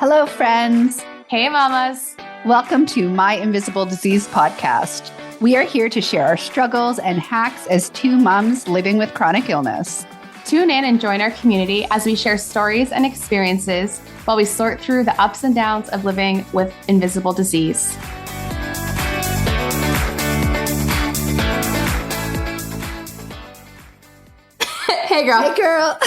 Hello, friends. Hey, mamas. Welcome to My Invisible Disease podcast. We are here to share our struggles and hacks as two moms living with chronic illness. Tune in and join our community as we share stories and experiences while we sort through the ups and downs of living with invisible disease. Hey, girl. Hey, girl.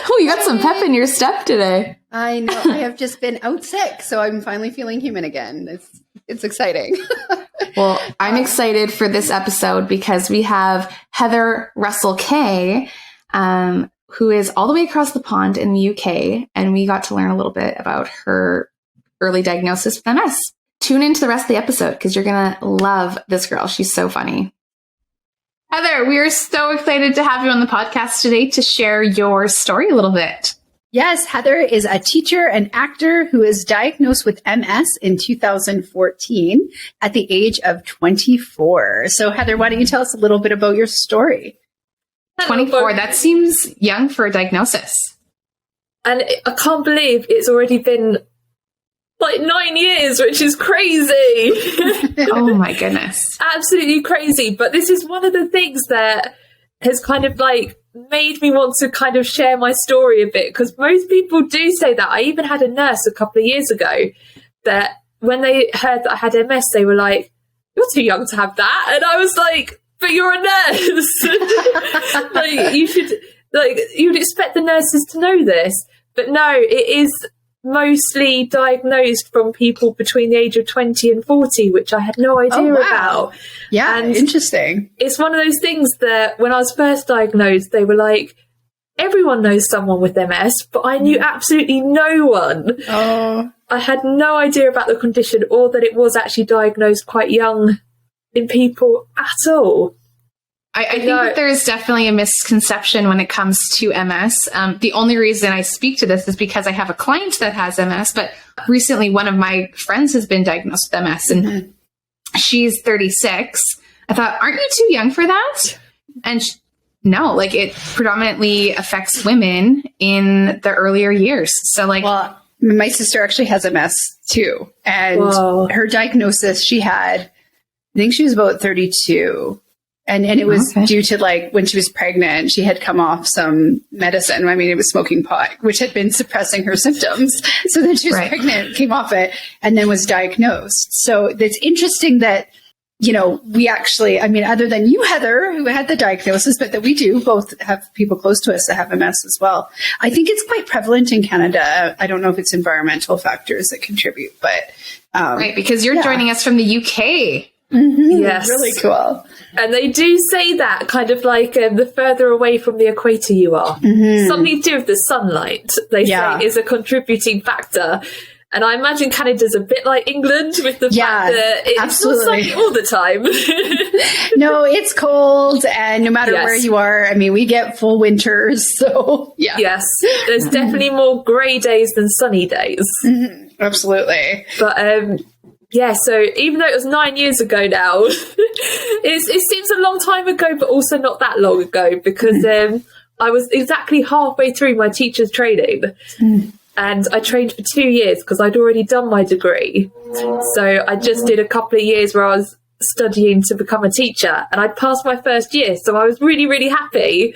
Oh, you got some pep in your step today. I know. I have just been out sick, so I'm finally feeling human again. It's exciting. Well, I'm excited for this episode because we have Heather Russell-Kay, who is all the way across the pond in the UK, and we got to learn a little bit about her early diagnosis with MS. Tune into the rest of the episode because you're going to love this girl. She's so funny. Heather, we are so excited to have you on the podcast today to share your story a little bit. Yes, Heather is a teacher and actor who was diagnosed with MS in 2014 at the age of 24. So, Heather, why don't you tell us a little bit about your story? 24, that seems young for a diagnosis. And I can't believe it's already been like 9 years, which is crazy. Oh my goodness. Absolutely crazy. But this is one of the things that has kind of like made me want to kind of share my story a bit, because most people do say that. I even had a nurse a couple of years ago that when they heard that I had MS, they were like, "You're too young to have that." And I was like, "But you're a nurse." Like, you should, like, you'd expect the nurses to know this. But no, it is mostly diagnosed from people between the age of 20 and 40, which I had no idea about. Yeah, and interesting. It's one of those things that when I was first diagnosed, they were like, everyone knows someone with MS, but I knew absolutely no one. Oh. I had no idea about the condition or that it was actually diagnosed quite young in people at all. I think that there's definitely a misconception when it comes to MS. The only reason I speak to this is because I have a client that has MS, but recently one of my friends has been diagnosed with MS, and she's 36. I thought, aren't you too young for that? And no, like, it predominantly affects women in the earlier years. So, like, well, my sister actually has MS too. And her diagnosis, she had, I think she was about 32. And it was due to, like, when she was pregnant, she had come off some medicine. I mean, it was smoking pot, which had been suppressing her symptoms. So then she was pregnant, came off it, and then was diagnosed. So it's interesting that, you know, we actually, I mean, other than you, Heather, who had the diagnosis, but that we do both have people close to us that have MS as well. I think it's quite prevalent in Canada. I don't know if it's environmental factors that contribute, but... right, because you're joining us from the UK. Mm-hmm. Yes. Really cool. And they do say that kind of like the further away from the equator you are. Something to do with the sunlight, they say, is a contributing factor. And I imagine Canada's a bit like England with the fact that it's not sunny all the time. No, it's cold. And no matter where you are, I mean, we get full winters. So, Yes, there's definitely more grey days than sunny days. Absolutely. But, yeah, so even though it was 9 years ago now, it seems a long time ago, but also not that long ago, because I was exactly halfway through my teacher's training. And I trained for 2 years because I'd already done my degree. So I just did a couple of years where I was studying to become a teacher, and I'd passed my first year. So I was really, really happy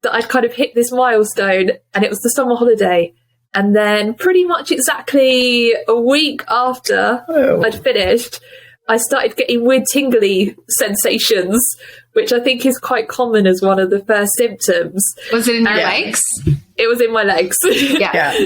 that I'd kind of hit this milestone, and it was the summer holiday. And then pretty much exactly a week after I'd finished, I started getting weird tingly sensations, which I think is quite common as one of the first symptoms. Was it in your legs? It was in my legs. Yeah.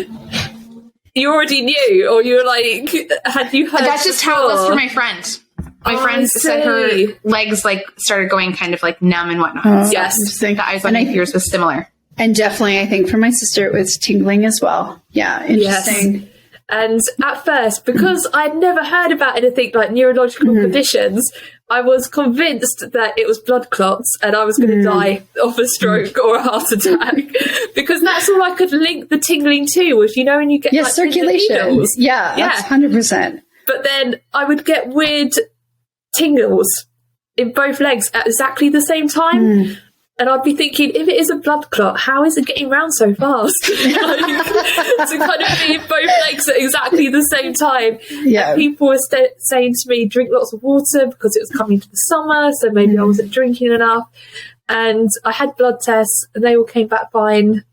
You already knew, or you were like, had you heard? That's just how it was for my friend. My friend said her legs like started going kind of like numb and whatnot. Yes. I was like, yours was similar. And definitely, I think for my sister, it was tingling as well. Yeah, interesting. Yes. And at first, because I'd never heard about anything like neurological conditions, I was convinced that it was blood clots and I was going to die of a stroke or a heart attack, because that's all I could link the tingling to was, you know, when you get like, circulation. That's 100%. But then I would get weird tingles in both legs at exactly the same time. And I'd be thinking, if it is a blood clot, how is it getting round so fast? To kind of be in both legs at exactly the same time. Yeah. And people were saying to me, drink lots of water because it was coming to the summer, so maybe I wasn't drinking enough. And I had blood tests and they all came back fine.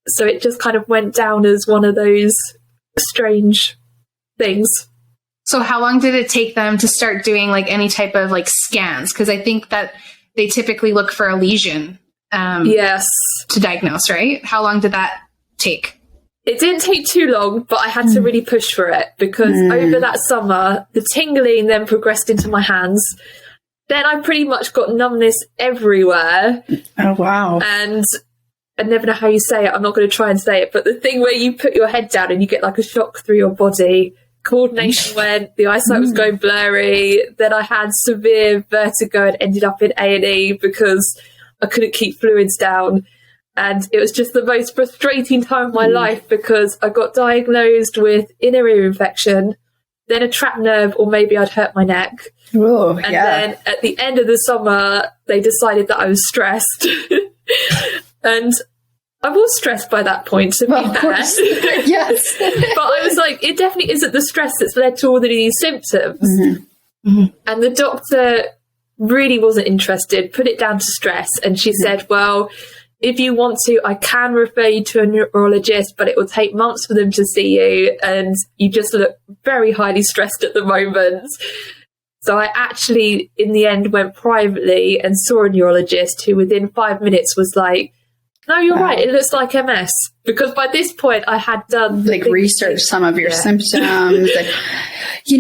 So it just kind of went down as one of those strange things. So how long did it take them to start doing like any type of like scans? Because I think that they typically look for a lesion yes, to diagnose, right? How long did that take? It didn't take too long, but I had to really push for it because over that summer, the tingling then progressed into my hands. Then I pretty much got numbness everywhere. Oh, wow. And I never know how you say it. I'm not going to try and say it, but the thing where you put your head down and you get like a shock through your body, coordination went, the eyesight was going blurry. Then I had severe vertigo and ended up in A&E because I couldn't keep fluids down. And it was just the most frustrating time of my life because I got diagnosed with inner ear infection, then a trapped nerve, or maybe I'd hurt my neck. Ooh, and then at the end of the summer, they decided that I was stressed. And I was stressed by that point, to be fair. Of course. Yes. But I was like, it definitely isn't the stress that's led to all of these symptoms. And the doctor really wasn't interested, put it down to stress. And she said, well, if you want to, I can refer you to a neurologist, but it will take months for them to see you. And you just look very highly stressed at the moment. So I actually, in the end, went privately and saw a neurologist who within 5 minutes was like, no, you're right. It looks like MS. Because by this point, I had done research some of your symptoms. And,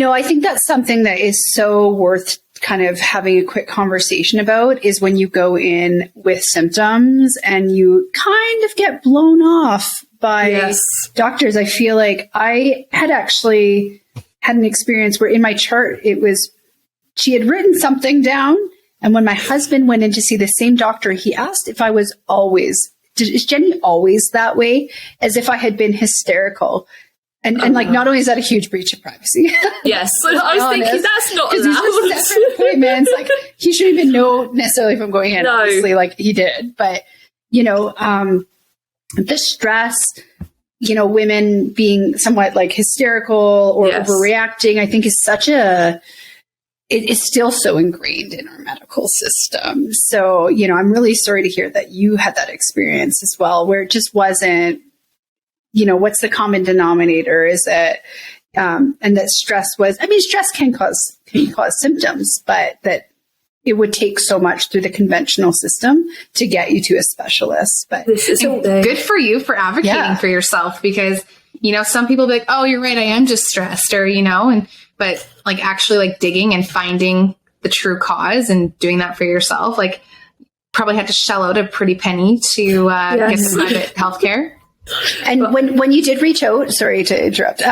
I think that's something that is so worth kind of having a quick conversation about is when you go in with symptoms and you kind of get blown off by doctors. I feel like I had actually had an experience where in my chart, she had written something down. And when my husband went in to see the same doctor, he asked if I was is Jenny always that way? As if I had been hysterical. And like, not only is that a huge breach of privacy. Yes. I was thinking that's not allowed. These were separate appointments. Like, he shouldn't even know necessarily if I'm going in. No. Obviously, like he did. But, the stress, women being somewhat like hysterical or overreacting, I think is such it is still so ingrained in our medical system. So, I'm really sorry to hear that you had that experience as well, where it just wasn't, what's the common denominator? Is it, and that stress stress can cause symptoms, but that it would take so much through the conventional system to get you to a specialist. But good for you for advocating for yourself because, some people be like, oh, you're right. I am just stressed or, but like actually like digging and finding the true cause and doing that for yourself, like probably had to shell out a pretty penny to get some private healthcare. And when you did reach out, sorry to interrupt,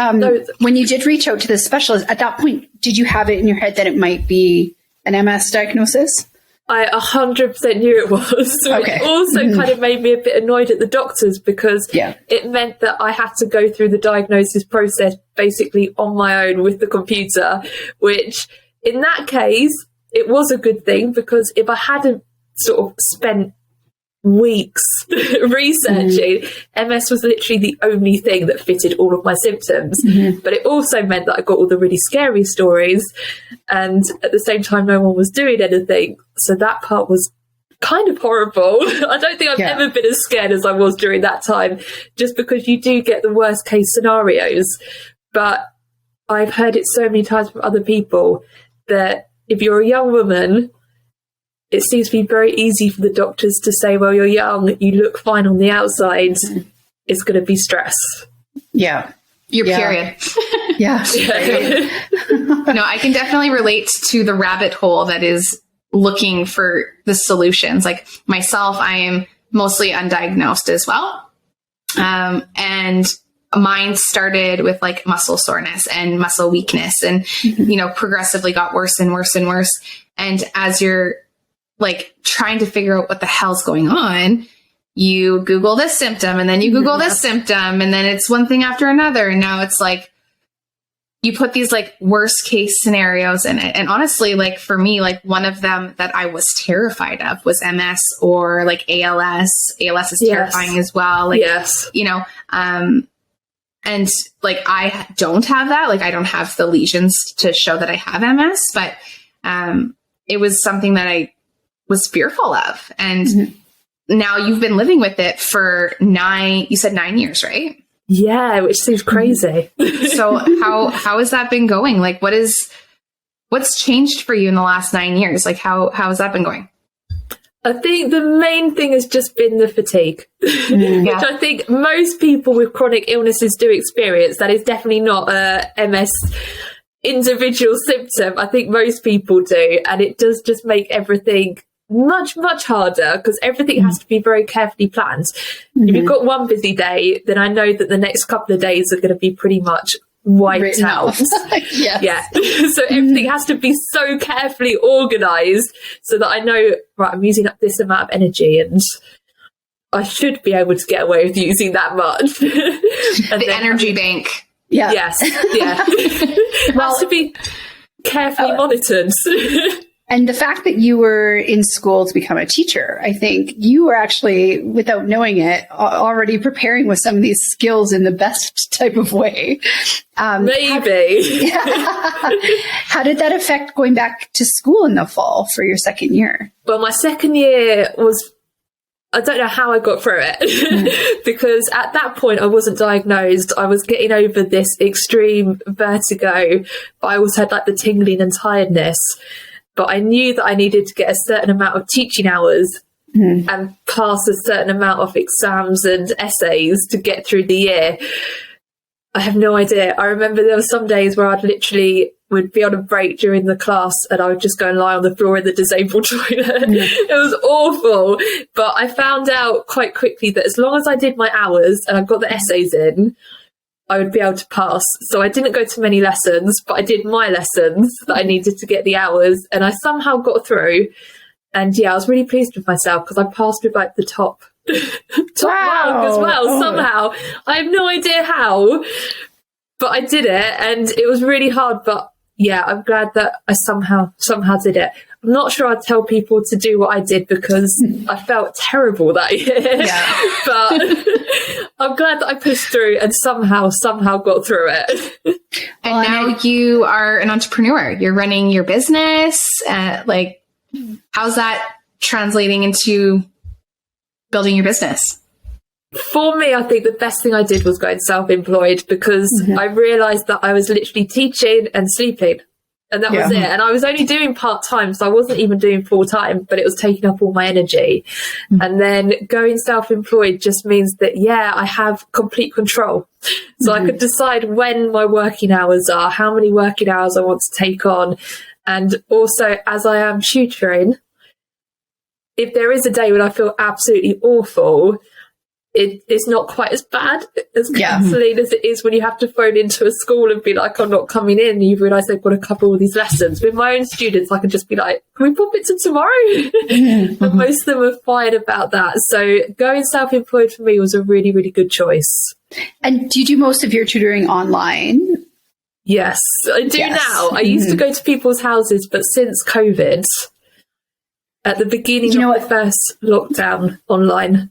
when you did reach out to the specialist, at that point, did you have it in your head that it might be an MS diagnosis? I 100% knew it was. So it also kind of made me a bit annoyed at the doctors because it meant that I had to go through the diagnosis process basically on my own with the computer, which in that case, it was a good thing because if I hadn't sort of spent weeks researching, MS was literally the only thing that fitted all of my symptoms. But it also meant that I got all the really scary stories and at the same time no one was doing anything, so that part was kind of horrible. I don't think I've ever been as scared as I was during that time, just because you do get the worst case scenarios. But I've heard it so many times from other people that if you're a young woman, it seems to be very easy for the doctors to say, well, you're young, you look fine on the outside, it's going to be stress. Yeah. Your period. Yeah. No, I can definitely relate to the rabbit hole that is looking for the solutions. Like myself, I am mostly undiagnosed as well. And mine started with like muscle soreness and muscle weakness and, progressively got worse and worse and worse. And as you're like trying to figure out what the hell's going on, you Google this symptom and then you Google this symptom and then it's one thing after another. And now it's like, you put these like worst case scenarios in it. And honestly, like for me, like one of them that I was terrified of was MS or like ALS. ALS is terrifying as well. Like, you know, and like I don't have that. Like I don't have the lesions to show that I have MS, but it was something that I was fearful of. And now you've been living with it for 9 years, right? Yeah, which seems crazy. So how has that been going? Like what's changed for you in the last 9 years? Like how has that been going? I think the main thing has just been the fatigue, which I think most people with chronic illnesses do experience. That is definitely not a MS individual symptom. I think most people do. And it does just make everything much, much harder because everything has to be very carefully planned. If you've got one busy day, then I know that the next couple of days are going to be pretty much wiped out. So everything has to be so carefully organized so that I know, right, I'm using up this amount of energy and I should be able to get away with using that much. The energy bank. Yes. It has to be carefully monitored. And the fact that you were in school to become a teacher, I think you were actually, without knowing it, already preparing with some of these skills in the best type of way. Maybe. How did that affect going back to school in the fall for your second year? Well, my second year was, I don't know how I got through it because at that point I wasn't diagnosed. I was getting over this extreme vertigo, but I also had like the tingling and tiredness. But I knew that I needed to get a certain amount of teaching hours and pass a certain amount of exams and essays to get through the year. I have no idea. I remember there were some days where would be on a break during the class and I would just go and lie on the floor in the disabled toilet. It was awful. But I found out quite quickly that as long as I did my hours and I got the essays in, I would be able to pass. So I didn't go to many lessons, but I did my lessons that I needed to get the hours and I somehow got through. And I was really pleased with myself because I passed with like the top mark as well somehow. I have no idea how, but I did it and it was really hard. But yeah, I'm glad that I somehow did it. I'm not sure I'd tell people to do what I did because I felt terrible that year. But I'm glad that I pushed through and somehow got through it. And now you are an entrepreneur. You're running your business. Like, how's that translating into building your business? For me, I think the best thing I did was going self-employed because I realized that I was literally teaching and sleeping. And that was it. And I was only doing part-time, so I wasn't even doing full-time, but it was taking up all my energy. And then going self-employed just means that, I have complete control. So I could decide when my working hours are, how many working hours I want to take on. And also, as I am tutoring, if there is a day when I feel absolutely awful, it's not quite as bad as counselling as it is when you have to phone into a school and be like, I'm not coming in. And you realise they've got to cover all these lessons. With my own students, I can just be like, can we pop it to tomorrow? But most of them are fine about that. So going self-employed for me was a really, really good choice. And do you do most of your tutoring online? Yes, I do now. I used to go to people's houses, but since COVID, at the beginning of the first lockdown, online.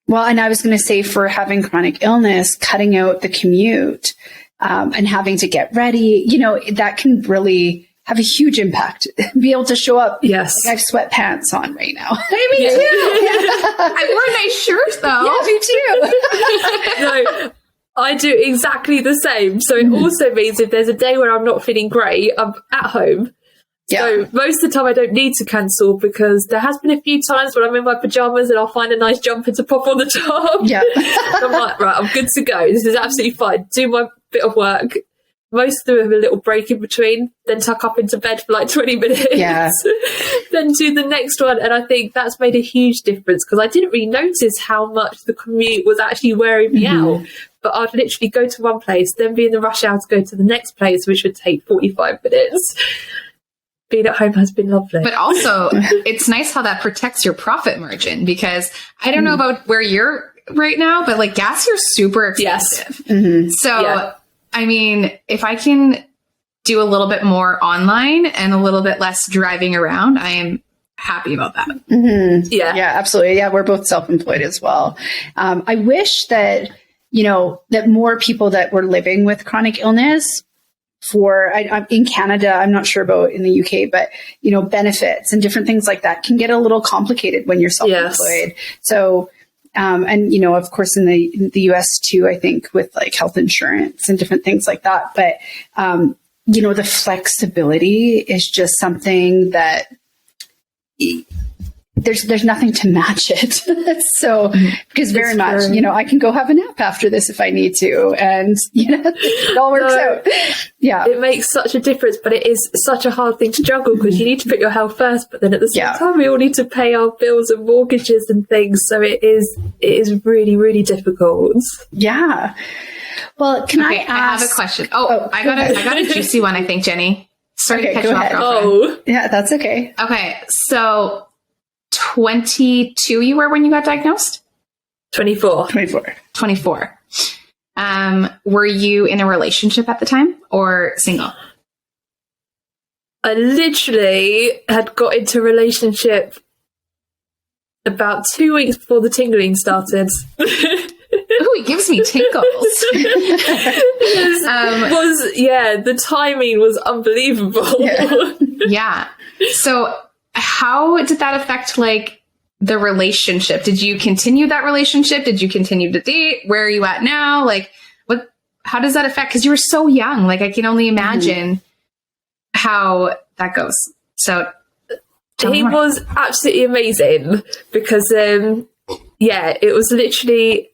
Well, and I was going to say for having chronic illness, cutting out the commute and having to get ready, that can really have a huge impact. Be able to show up. Yes. Like I have sweatpants on right now. Me too. I wore a nice shirt though. Yeah, me too. No, I do exactly the same. So it also means if there's a day where I'm not feeling great, I'm at home. So most of the time I don't need to cancel because there has been a few times when I'm in my pajamas and I'll find a nice jumper to pop on the top. I'm like, right, I'm good to go. This is absolutely fine. Do my bit of work. Most of them have a little break in between, then tuck up into bed for like 20 minutes. Then do the next one. And I think that's made a huge difference because I didn't really notice how much the commute was actually wearing me out. But I'd literally go to one place, then be in the rush hour to go to the next place, which would take 45 minutes. Being at home has been lovely. But also, it's nice how that protects your profit margin because I don't know about where you're right now, but like gas here is super expensive. So I mean, if I can do a little bit more online and a little bit less driving around, I am happy about that. Mm-hmm. Yeah, absolutely. Yeah, we're both self-employed as well. I wish that, that more people that were living with chronic illness I'm in Canada, I'm not sure about in the UK, but, benefits and different things like that can get a little complicated when you're self-employed. Yes. So, and, of course, in the US too, I think with like health insurance and different things like that. But, the flexibility is just something that there's nothing to match it. So, because very much, I can go have a nap after this if I need to. And, it all works out. Yeah. It makes such a difference, but it is such a hard thing to juggle because you need to put your health first, but then at the same time, we all need to pay our bills and mortgages and things. So it is really, really difficult. Yeah. Well, I have a question. I got a juicy one, I think, Jenny. Sorry to cut you off, girlfriend. Oh, yeah, that's okay. Okay. So 22 you were when you got diagnosed? 24. Were you in a relationship at the time or single? I literally had got into a relationship about 2 weeks before the tingling started. Ooh, it gives me tingles. The timing was unbelievable. Yeah. So how did that affect the relationship? Did you continue that relationship? Did you continue to date? Where are you at now? How does that affect? Because you were so young. I can only imagine how that goes. So he was absolutely amazing because, it was literally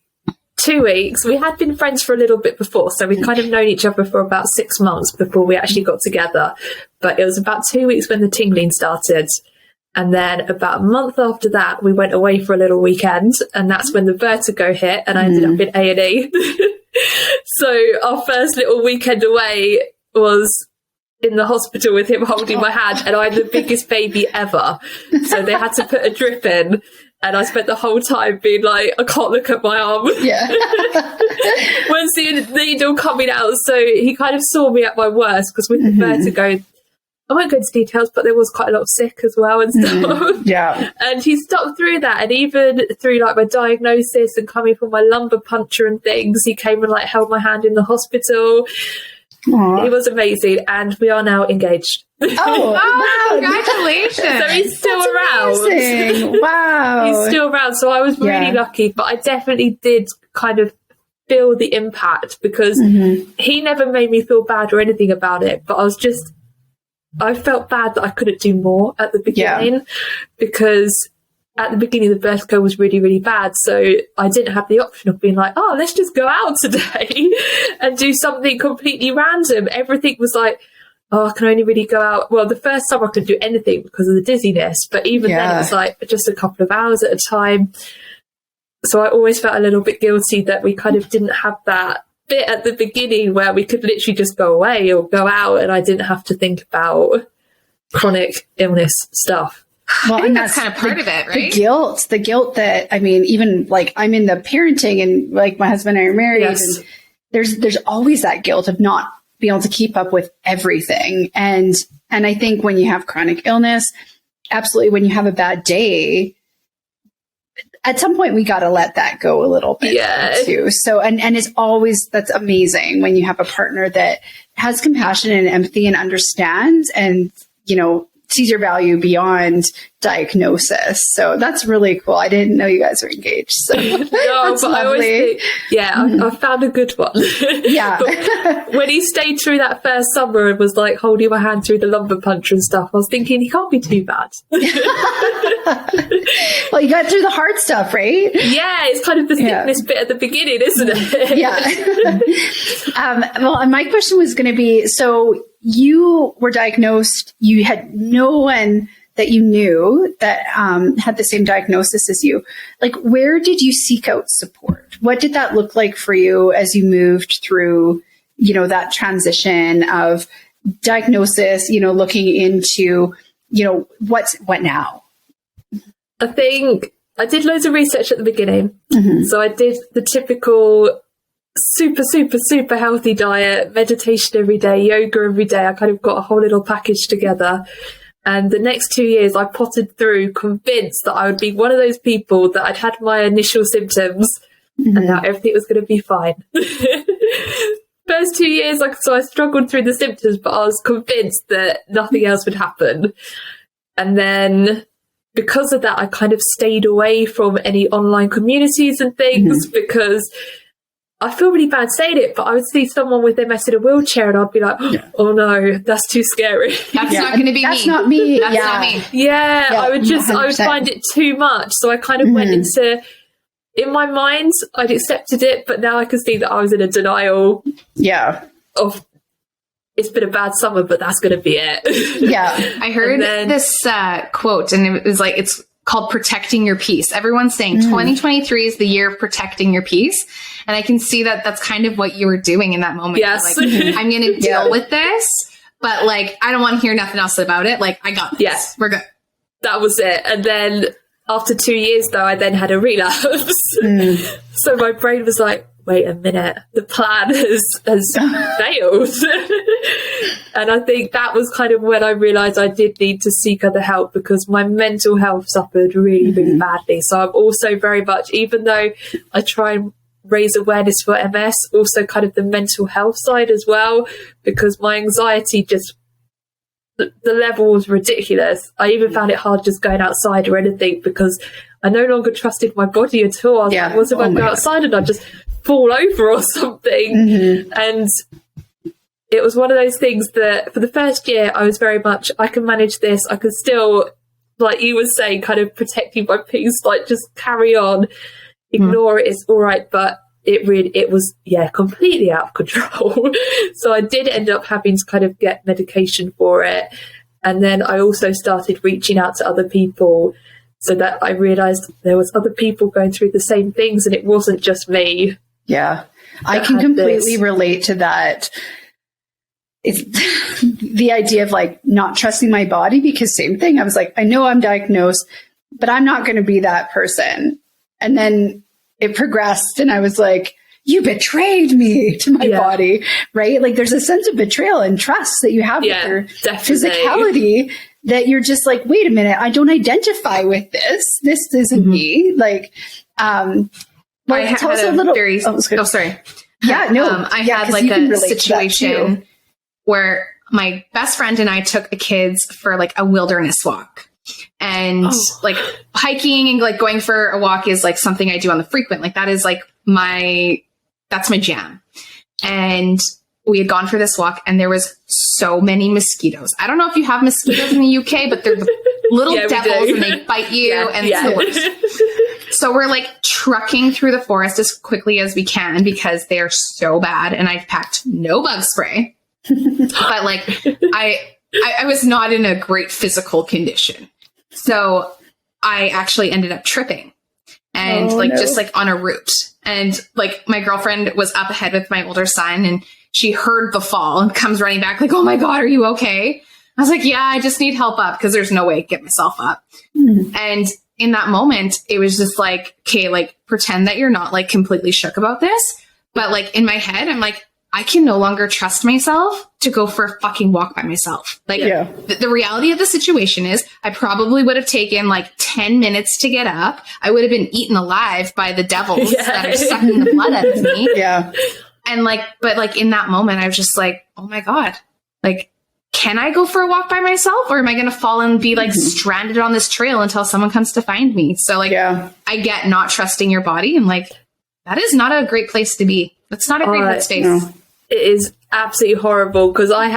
2 weeks. We had been friends for a little bit before, so we'd kind of known each other for about 6 months before we actually got together. But it was about 2 weeks when the tingling started. And then about a month after that, we went away for a little weekend, and that's when the vertigo hit, and I ended up in A&E. So our first little weekend away was in the hospital with him holding my hand, and I'm the biggest baby ever. So they had to put a drip in, and I spent the whole time being like, I can't look at my arm. Yeah. When's the needle coming out? So he kind of saw me at my worst, because with the vertigo, I won't go into details, but there was quite a lot of sick as well and stuff. Yeah. And he stuck through that. And even through my diagnosis and coming from my lumbar puncture and things, he came and held my hand in the hospital. Aww. He was amazing. And we are now engaged. Oh, wow. Congratulations. So he's still around. Amazing. Wow. He's still around. So I was really lucky, but I definitely did kind of feel the impact because he never made me feel bad or anything about it. But I felt bad that I couldn't do more at the beginning because at the beginning the vertigo was really, really bad. So I didn't have the option of being like, oh, let's just go out today and do something completely random. Everything was like, oh, I can only really go out. Well, the first time I could do anything because of the dizziness. But even then it was just a couple of hours at a time. So I always felt a little bit guilty that we kind of didn't have that bit at the beginning where we could literally just go away or go out and I didn't have to think about chronic illness stuff. Well, and that's kind of part of it, right? The guilt that, even I'm in the parenting and my husband and I are married and there's always that guilt of not being able to keep up with everything. And I think when you have chronic illness, absolutely, when you have a bad day, at some point we got to let that go a little bit too. So, and it's always, that's amazing when you have a partner that has compassion and empathy and understands and, sees your value beyond diagnosis. So that's really cool. I didn't know you guys were engaged. So that's but lovely. I always think, I found a good one. Yeah. But when he stayed through that first summer and was holding my hand through the lumbar puncture and stuff, I was thinking he can't be too bad. Well, you got through the hard stuff, right? Yeah, it's kind of the sickness bit at the beginning, isn't it? Yeah. Well, and my question was going to be, so you were diagnosed, you had no one that you knew that had the same diagnosis as you. Where did you seek out support? What did that look like for you as you moved through, that transition of diagnosis, looking into, what now? I think I did loads of research at the beginning. So I did the typical super, super, super healthy diet, meditation every day, yoga every day. I kind of got a whole little package together. And the next 2 years, I potted through, convinced that I would be one of those people that I'd had my initial symptoms and now everything was going to be fine. First 2 years, so I struggled through the symptoms, but I was convinced that nothing else would happen. And then because of that, I kind of stayed away from any online communities and things because I feel really bad saying it, but I would see someone with MS in a wheelchair and I'd be like, oh no, that's too scary. That's not going to be that's me. Not me. That's not me. Yeah, I would 100%. Find it too much. So I kind of went into, in my mind, I'd accepted it, but now I can see that I was in a denial of, it's been a bad summer, but that's going to be it. I heard this quote, and it was like, it's called protecting your peace. Everyone's saying 2023 is the year of protecting your peace. And I can see that that's kind of what you were doing in that moment. Yes. Like, I'm going to deal with this, but like, I don't want to hear nothing else about it. Like, I got this. Yes. We're good. That was it. And then after 2 years, though, I then had a relapse. So my brain was like, wait a minute, the plan has failed. And I think that was kind of when I realised I did need to seek other help because my mental health suffered really, really badly. So I'm also very much, even though I try and raise awareness for MS, also kind of the mental health side as well, because my anxiety just, the level was ridiculous. I even found it hard just going outside or anything because I no longer trusted my body at all. I was like, what if I go outside and I just fall over or something? And it was one of those things that for the first year I was very much, I can manage this. I can still, like you were saying, kind of protecting my peace, like just carry on, ignore it, it's all right. But it was completely out of control. So I did end up having to kind of get medication for it. And then I also started reaching out to other people so that I realized there was other people going through the same things and it wasn't just me. Yeah, I can completely relate to that. It's the idea of like not trusting my body because same thing. I was like, I know I'm diagnosed, but I'm not going to be that person. And then it progressed and I was like, you betrayed me to my body, right? Like there's a sense of betrayal and trust that you have with your physicality that you're just like, wait a minute, I don't identify with this. This isn't me. Like, I had tell us a little. Sorry. Yeah, no. I had like a situation where my best friend and I took the kids for like a wilderness walk. And like hiking and like going for a walk is like something I do on the frequent. Like that is like that's my jam. And we had gone for this walk and there was so many mosquitoes. I don't know if you have mosquitoes in the UK, but they're the little devils and they bite you and it's the worst. So we're like trucking through the forest as quickly as we can because they are so bad. And I've packed no bug spray, but like I was not in a great physical condition. So I actually ended up tripping and just like on a route. And like my girlfriend was up ahead with my older son and she heard the fall and comes running back like, oh my God, are you okay? I was like, yeah, I just need help up because there's no way to get myself up. And in that moment, it was just like, okay, like pretend that you're not like completely shook about this. But like in my head, I'm like, I can no longer trust myself to go for a fucking walk by myself. Like the reality of the situation is I probably would have taken like 10 minutes to get up. I would have been eaten alive by the devils that are sucking the blood out of me. And like, but like in that moment, I was just like, oh my God, like, can I go for a walk by myself or am I going to fall and be like stranded on this trail until someone comes to find me? So like, I get not trusting your body and like, that is not a great place to be. That's not a great headspace. No. It is absolutely horrible because I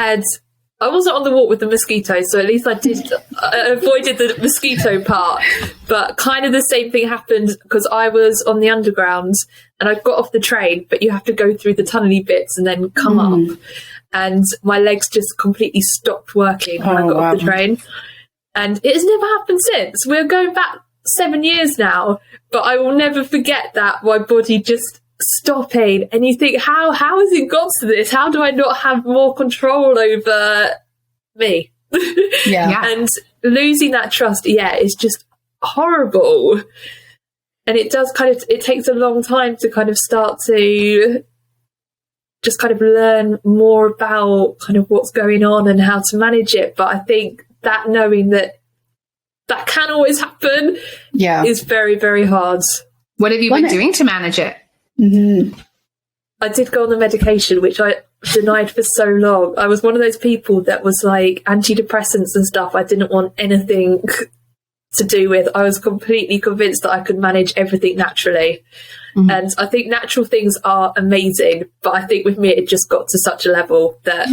wasn't on the walk with the mosquitoes, so at least I avoided the mosquito part. But kind of the same thing happened because I was on the underground and I got off the train, but you have to go through the tunnely bits and then come up. And my legs just completely stopped working when I got off the train. And it has never happened since. We're going back 7 years now, but I will never forget that my body just stopping. And you think, how has it got to this? How do I not have more control over me? And losing that trust, is just horrible. And it does it takes a long time to kind of start to just kind of learn more about kind of what's going on and how to manage it. But I think that knowing that can always happen is very, very hard. What have you been doing to manage it? Mm-hmm. I did go on the medication, which I denied for so long. I was one of those people that was like antidepressants and stuff I didn't want anything to do with. I was completely convinced that I could manage everything naturally. Mm-hmm. And I think natural things are amazing, but I think with me it just got to such a level that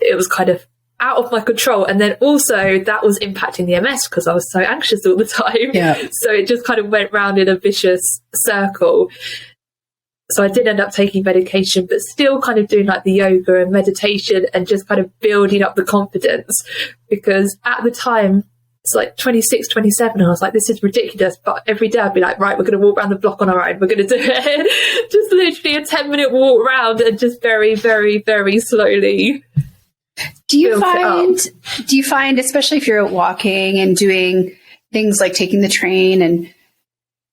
it was kind of out of my control. And then also that was impacting the MS because I was so anxious all the time. Yeah. So it just kind of went round in a vicious circle. So I did end up taking medication, but still kind of doing like the yoga and meditation and just kind of building up the confidence, because at the time it's like 26, 27, and I was like, this is ridiculous. But every day I'd be like, right, we're going to walk around the block on our own. We're going to do it. Just literally a 10-minute walk around and just very, very, very slowly. Do you find, especially if you're out walking and doing things like taking the train, and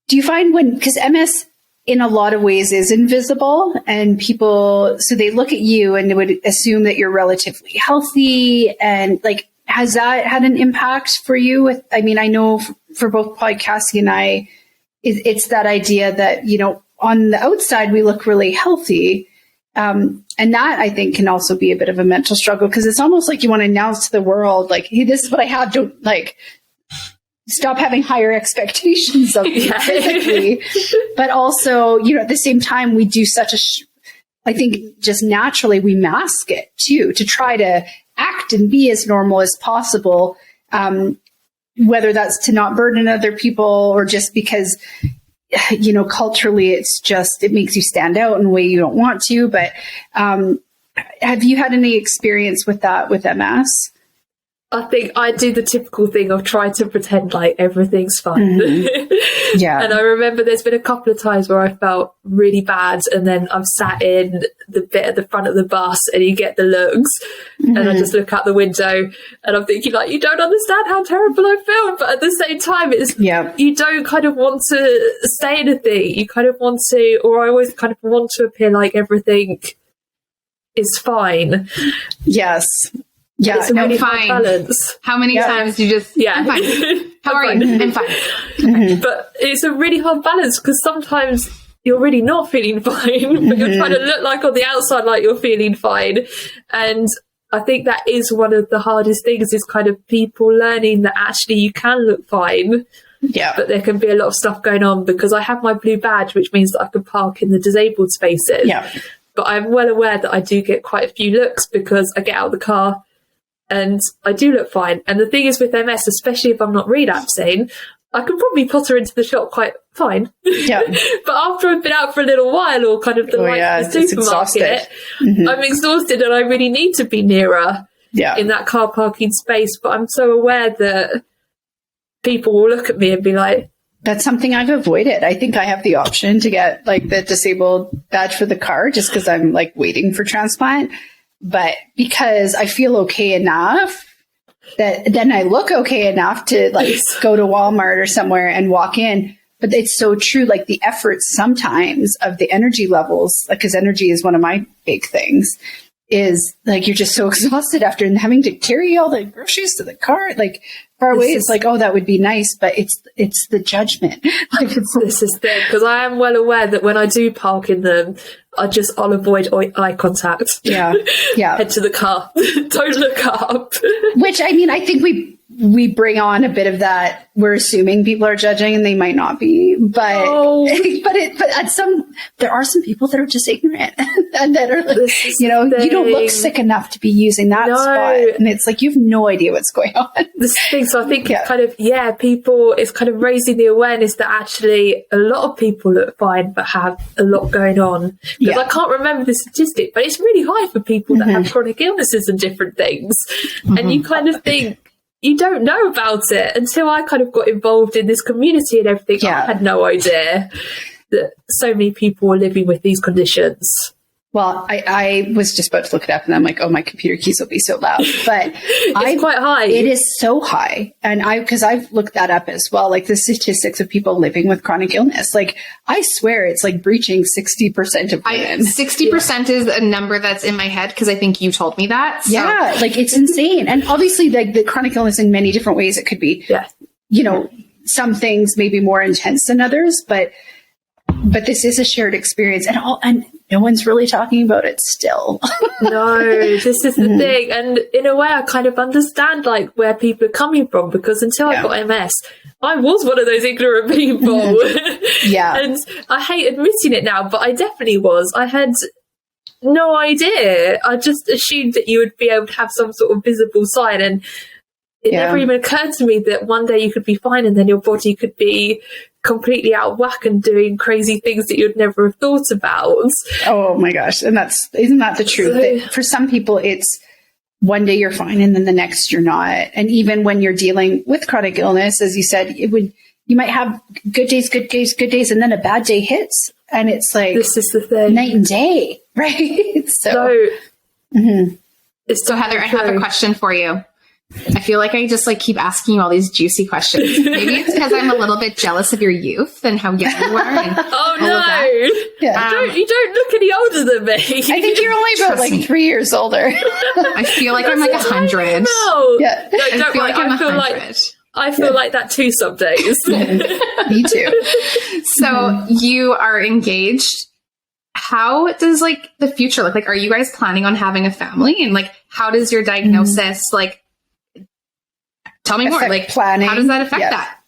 do you find because MS in a lot of ways is invisible, and people, so they look at you and they would assume that you're relatively healthy, and like, has that had an impact for you? I know for both Cassie and I, it's that idea that, on the outside, we look really healthy. And that, I think, can also be a bit of a mental struggle, because it's almost like you want to announce to the world, like, hey, this is what I have. Don't, like, stop having higher expectations of me physically. But also, at the same time, we do such I think just naturally we mask it too, to try to act and be as normal as possible, whether that's to not burden other people or just because, culturally it makes you stand out in a way you don't want to. But have you had any experience with that with MS? I think I do the typical thing of trying to pretend like everything's fine. Mm-hmm. Yeah. And I remember there's been a couple of times where I felt really bad, and then I've sat in the bit at the front of the bus and you get the looks, and I just look out the window and I'm thinking, like, you don't understand how terrible I feel. But at the same time, you don't kind of want to say anything. You kind of want to, or I always kind of want to appear like everything is fine. Yes. Yeah, it's a really fine balance. How many times do you just, I'm fine. How are you? I'm fine. Mm-hmm. But it's a really hard balance, because sometimes you're really not feeling fine, but you're trying to look like on the outside like you're feeling fine. And I think that is one of the hardest things, is kind of people learning that actually you can look fine. Yeah. But there can be a lot of stuff going on, because I have my blue badge, which means that I can park in the disabled spaces. Yeah. But I'm well aware that I do get quite a few looks, because I get out of the car and I do look fine. And the thing is with MS, especially if I'm not relapsing, I can probably potter into the shop quite fine. Yeah. But after I've been out for a little while, or kind of the supermarket, I'm exhausted and I really need to be nearer in that car parking space. But I'm so aware that people will look at me and be like, that's something I've avoided. I think I have the option to get like the disabled badge for the car, just because I'm like waiting for transplant. But because I feel okay enough, that then I look okay enough to like go to Walmart or somewhere and walk in. But it's so true. Like the effort sometimes of the energy levels, because energy is one of my big things, is like, you're just so exhausted after having to carry all the groceries to the car, like far away. It's like, oh, that would be nice. But it's the judgment. Like this is the, because I am well aware that when I do park in them, I'll avoid eye contact. Yeah. Yeah. Head to the car. Don't look up. Which, I think we bring on a bit of that. We're assuming people are judging, and they might not be, but there are some people that are just ignorant and that are like, you don't look sick enough to be using that spot. And it's like, you have no idea what's going on. This thing. So I think it's kind of, people, it's kind of raising the awareness that actually a lot of people look fine, but have a lot going on. Because I can't remember the statistic, but it's really high for people that have chronic illnesses and different things. And you kind of think, you don't know about it until I kind of got involved in this community and everything. I had no idea that so many people were living with these conditions. Well, I was just about to look it up and I'm like, oh, my computer keys will be so loud. But it's quite high. It is so high. And because I've looked that up as well, like the statistics of people living with chronic illness, like I swear it's like breaching 60% of women. 60% is a number that's in my head because I think you told me that. So. Yeah, like it's insane. And obviously like the chronic illness in many different ways, it could be, you know, some things maybe more intense than others, but this is a shared experience and no one's really talking about it still. No, this is the thing. And in a way, I kind of understand like where people are coming from, because until I got MS, I was one of those ignorant people. Yeah. And I hate admitting it now, but I definitely was. I had no idea. I just assumed that you would be able to have some sort of visible sign, and it never even occurred to me that one day you could be fine and then your body could be completely out of whack and doing crazy things that you'd never have thought about. Oh my gosh. And isn't that the truth? That for some people, it's one day you're fine and then the next you're not. And even when you're dealing with chronic illness, as you said, you might have good days, and then a bad day hits. And it's like, this is the thing. Night and day, right? So Heather, I have a question for you. I feel like I just like keep asking you all these juicy questions. Maybe it's because I'm a little bit jealous of your youth and how young you are. And oh no! Yeah. You don't look any older than me. I think you're only about like 3 years older. I feel like I'm like 100. No, yeah. No, don't worry. I feel like that too some days. Me too. So you are engaged. How does like the future look? Like, are you guys planning on having a family? And like, how does your diagnosis like? Tell me more. Like, planning. How does that affect that?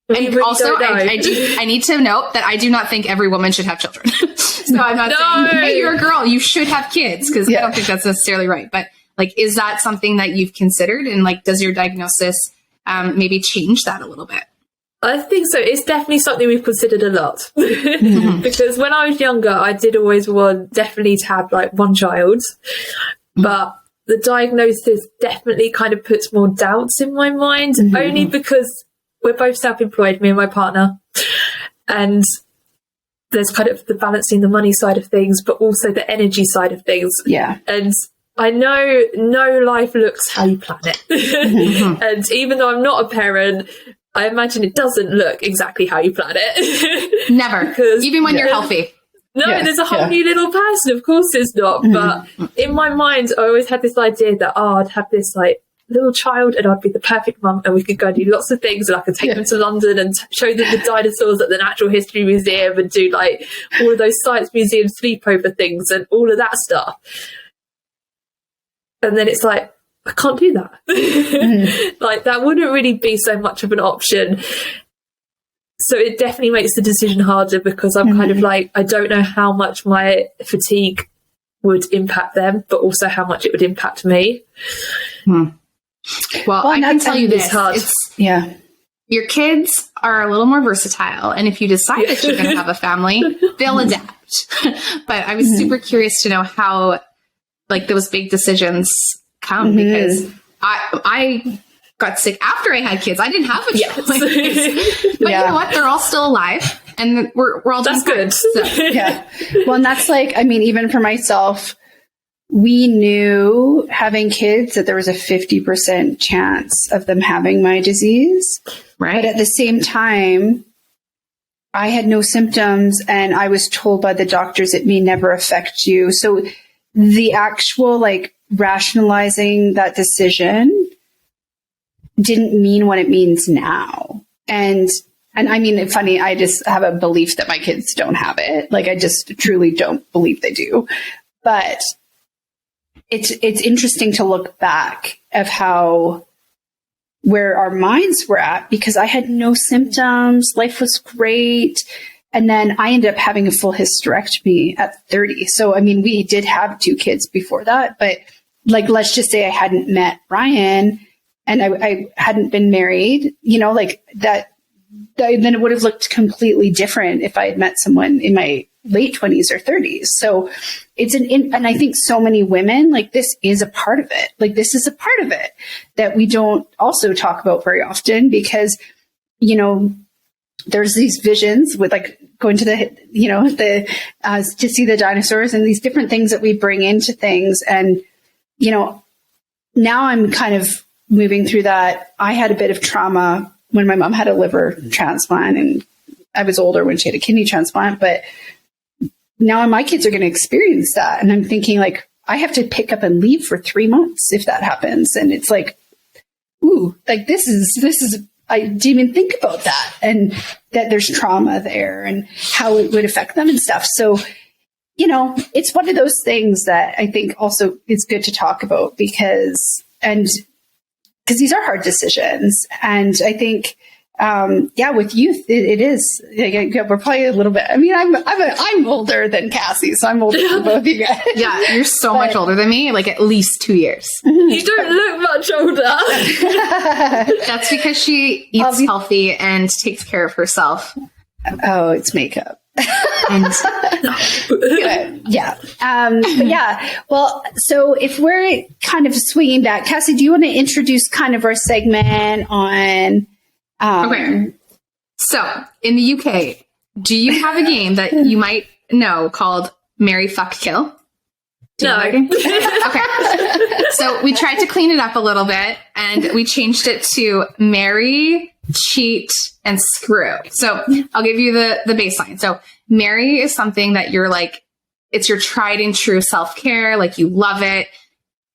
And really also, I need to note that I do not think every woman should have children. So I'm not saying, hey, you're a girl, you should have kids, because I don't think that's necessarily right. But like, is that something that you've considered? And like, does your diagnosis maybe change that a little bit? I think so. It's definitely something we've considered a lot. Because when I was younger, I did always want definitely to have like one child. But the diagnosis definitely kind of puts more doubts in my mind, only because we're both self-employed, me and my partner. And there's kind of the balancing the money side of things, but also the energy side of things. Yeah. And I know no life looks how you plan it. And even though I'm not a parent, I imagine it doesn't look exactly how you plan it. Never. Because even when you're healthy. No, there's a whole new little person. Of course it's not. But in my mind, I always had this idea that, I'd have this like little child and I'd be the perfect mum and we could go and do lots of things and I could take them to London and show them the dinosaurs at the Natural History Museum and do like all of those science museum sleepover things and all of that stuff. And then it's like, I can't do that. Like that wouldn't really be so much of an option. So it definitely makes the decision harder because I'm kind of like, I don't know how much my fatigue would impact them, but also how much it would impact me. Well, I can tell you this. Your kids are a little more versatile. And if you decide that you're going to have a family, they'll adapt. But I was super curious to know how like those big decisions come because I got sick after I had kids. I didn't have a choice. But you know what? They're all still alive and we're all doing good. So. Well, and that's like, I mean, even for myself, we knew having kids that there was a 50% chance of them having my disease. Right. But at the same time, I had no symptoms and I was told by the doctors it may never affect you. So the actual like rationalizing that decision didn't mean what it means now. And I mean, funny, I just have a belief that my kids don't have it. Like, I just truly don't believe they do. But it's interesting to look back of where our minds were at, because I had no symptoms. Life was great. And then I ended up having a full hysterectomy at 30. So, I mean, we did have 2 kids before that, but like, let's just say I hadn't met Ryan and I hadn't been married, you know, like that, then it would have looked completely different if I had met someone in my late 20s or 30s. So it's and I think so many women, like, this is a part of it. Like, this is a part of it that we don't also talk about very often because, you know, there's these visions with like going to to see the dinosaurs and these different things that we bring into things. And, now I'm kind of moving through that. I had a bit of trauma when my mom had a liver transplant, and I was older when she had a kidney transplant, but now my kids are going to experience that. And I'm thinking like, I have to pick up and leave for 3 months if that happens. And it's like, ooh, like this is, I didn't even think about that, and that there's trauma there and how it would affect them and stuff. So, it's one of those things that I think also is good to talk about because these are hard decisions. And I think, with youth, it is. We're probably a little bit. I mean, I'm older than Cassie, so I'm older than both of you guys. Yeah, you're so much older than me, like at least 2 years. You don't look much older. That's because she eats healthy and takes care of herself. Oh, it's makeup. And yeah. But yeah. Well, so if we're kind of swinging back, Cassie, do you want to introduce kind of our segment on? Okay. So in the UK, do you have a game that you might know called Marry, Fuck, Kill? No. Okay. So we tried to clean it up a little bit and we changed it to marry, cheat, and screw. So I'll give you the baseline. So marry is something that you're like, it's your tried and true self-care. Like you love it.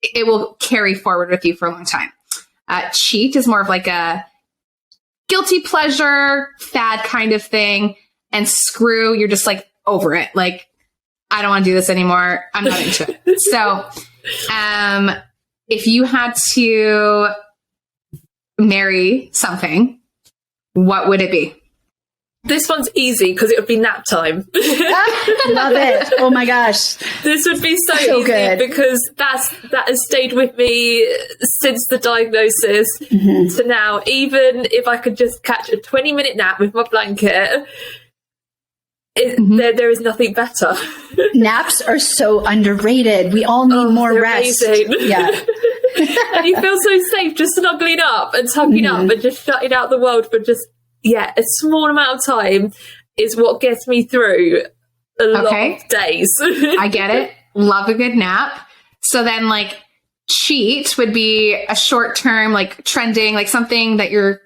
It will carry forward with you for a long time. Cheat is more of like a guilty pleasure, fad kind of thing. And screw, you're just like over it. Like, I don't want to do this anymore. I'm not into it. So, if you had to marry something, what would it be? This one's easy because it would be nap time. Love it. Oh my gosh. This would be so easy good. because that has stayed with me since the diagnosis to now. Even if I could just catch a 20-minute nap with my blanket, there is nothing better. Naps are so underrated. We all need more rest. Amazing. Yeah. And you feel so safe just snuggling up and tucking up and just shutting out the world for just, a small amount of time is what gets me through a lot of days. I get it. Love a good nap. So then like cheat would be a short term, like trending, like something that you're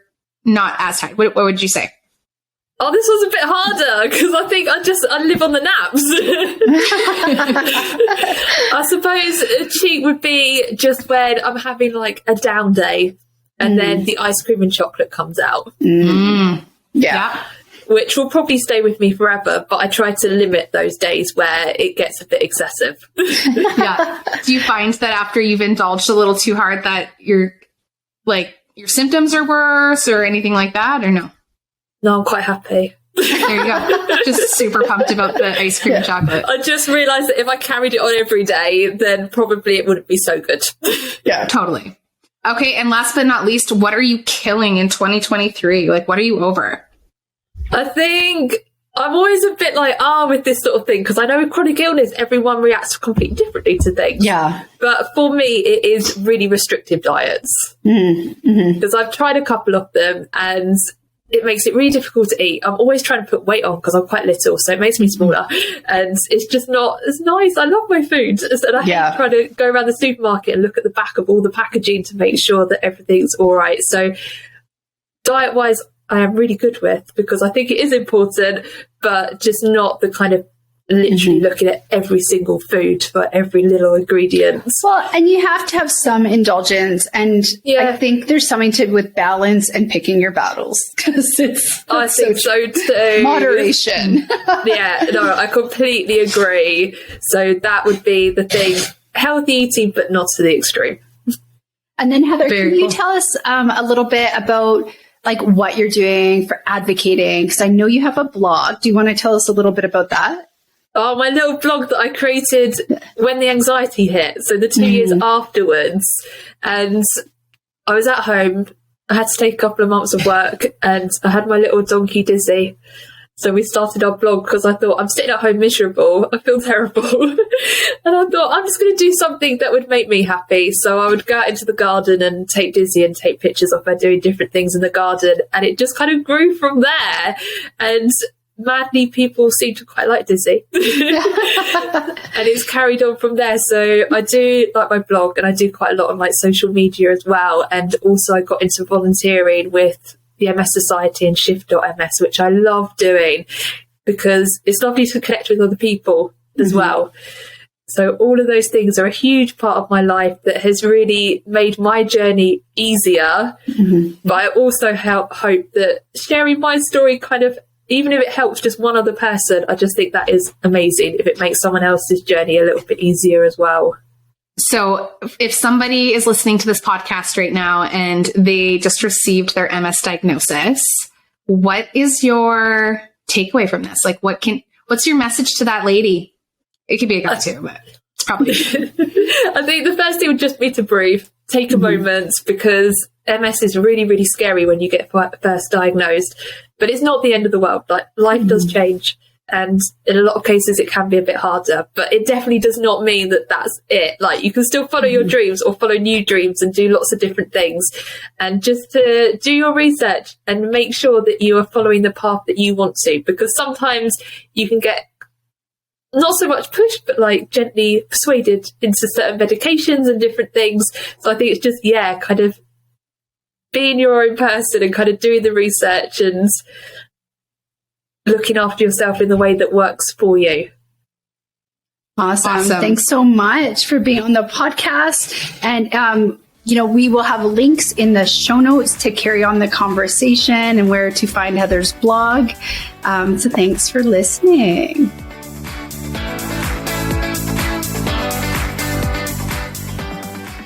not as tired. What would you say? Oh, this was a bit harder because I think I live on the naps. I suppose a cheat would be just when I'm having like a down day and then the ice cream and chocolate comes out. Yeah. Which will probably stay with me forever, but I try to limit those days where it gets a bit excessive. Yeah. Do you find that after you've indulged a little too hard that your symptoms are worse or anything like that, or no? No, I'm quite happy. There you go. Just super pumped about the ice cream and chocolate. I just realised that if I carried it on every day, then probably it wouldn't be so good. Yeah, totally. Okay, and last but not least, what are you killing in 2023? Like, what are you over? I think I'm always a bit like, with this sort of thing, because I know with chronic illness, everyone reacts completely differently to things. Yeah. But for me, it is really restrictive diets. Because I've tried a couple of them and it makes it really difficult to eat. I'm always trying to put weight on because I'm quite little, so it makes me smaller. And it's just not as nice. I love my food. And I hate trying to go around the supermarket and look at the back of all the packaging to make sure that everything's all right. So diet-wise, I am really good with because I think it is important, but just not the kind of literally looking at every single food for every little ingredient. Well, and you have to have some indulgence, and I think there's something to with balance and picking your battles because I think so too. Moderation. I completely agree. So that would be the thing: healthy eating, but not to the extreme. And then Heather, can you tell us a little bit about like what you're doing for advocating? Because I know you have a blog. Do you want to tell us a little bit about that? Oh, my little blog that I created when the anxiety hit. So the 2 years afterwards. And I was at home. I had to take a couple of months of work and I had my little donkey Dizzy. So we started our blog because I thought I'm sitting at home miserable. I feel terrible. And I thought I'm just going to do something that would make me happy. So I would go out into the garden and take Dizzy and take pictures of her doing different things in the garden. And it just kind of grew from there. And madly, people seem to quite like Dizzy. And it's carried on from there. So I do like my blog, and I do quite a lot on like social media as well. And also I got into volunteering with the MS Society and Shift.ms, which I love doing because it's lovely to connect with other people as well. So all of those things are a huge part of my life that has really made my journey easier. But I also hope that sharing my story kind of, even if it helps just one other person, I just think that is amazing if it makes someone else's journey a little bit easier as well. So if somebody is listening to this podcast right now and they just received their MS diagnosis, what is your takeaway from this? Like, what's your message to that lady? It could be a guy too, but it's probably. I think the first thing would just be to breathe, take a moment, because MS is really, really scary when you get first diagnosed. But it's not the end of the world. Like, life does change, and in a lot of cases it can be a bit harder. But it definitely does not mean that that's it. Like, you can still follow your dreams or follow new dreams and do lots of different things. And just to do your research and make sure that you are following the path that you want to, because sometimes you can get not so much pushed, but like gently persuaded into certain medications and different things. So I think it's just, kind of being your own person and kind of doing the research and looking after yourself in the way that works for you. Awesome. Thanks so much for being on the podcast. And, we will have links in the show notes to carry on the conversation and where to find Heather's blog. So thanks for listening.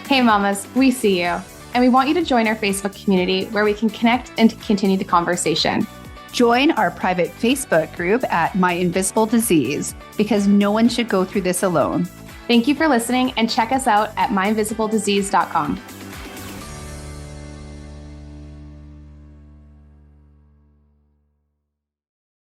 Hey mamas, we see you. And we want you to join our Facebook community where we can connect and continue the conversation. Join our private Facebook group at My Invisible Disease, because no one should go through this alone. Thank you for listening, and check us out at myinvisibledisease.com.